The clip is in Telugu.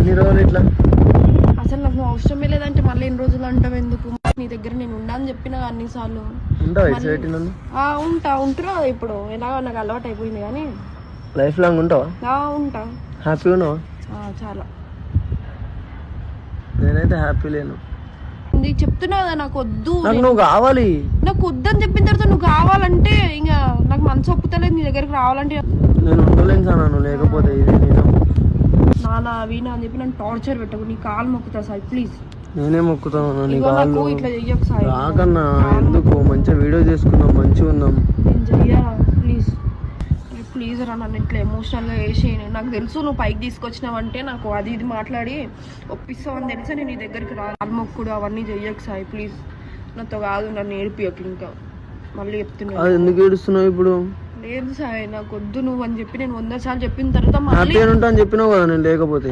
ఎన్ని రోజులు ఇట్లా? అసలు నాకు అవసరమే లేదంటే మళ్ళీ ఎన్ని రోజులు అంటావు ఎందుకు? నీ దగ్గర నేను ఉండని చెప్పిన అన్నిసార్లు. ఉంటున్నా ఇప్పుడు ఎలాగో నాకు అలవాటు అయిపోయింది. కానీ లైఫ్ లాంగ్ ఉంటావా? ఉంటా. హ్యాపీ ఉన్నావా? చాలా. నేనైతే హ్యాపీ లేను. చెప్తున్నా కదా నాకు వద్దు, నువ్వు కావాలి. నాకు వద్దని చెప్పిన తర్వాత నువ్వు కావాలంటే ఇంకా నాకు మనసు ఒప్పుతలేదు నీ దగ్గరికి రావాలంటే. నేను ఉండలేను సార్ నువ్వు లేకపోతే. నానా వీణా అని చెప్పి నన్ను టార్చర్ పెట్టకు. నీ కాలు మొక్కుతా సార్ ప్లీజ్. నేనే మొక్కుతాను నీ ఇట్లా చెయ్యకు సార్. రాకన్నా ఎందుకు? మంచిగా వీడియో చేసుకుందాం, మంచిగా ఉందాం. నేను చెయ్యా ప్లీజ్ ప్లీజ్ రా. నన్ను ఇట్లా ఎమోషనల్గా వేసి నాకు తెలుసు నువ్వు పైకి తీసుకొచ్చినావంటే నాకు అది ఇది మాట్లాడి ఒప్పిస్తావని తెలుసా. నేను నీ దగ్గరికి కాలు మొక్కుడు అవన్నీ చెయ్యకు సాయి ప్లీజ్. నాతో కాదు, నన్ను ఏడిపియకు. ఇంకా మళ్ళీ చెప్తున్నా. ఎందుకు ఏడుస్తున్నావు ఇప్పుడు? లేదు సాయి నాకు వద్దు నువ్వు అని చెప్పి నేను 100 సార్లు చెప్పిన తర్వాత చెప్పినావు కదా నేను లేకపోతే.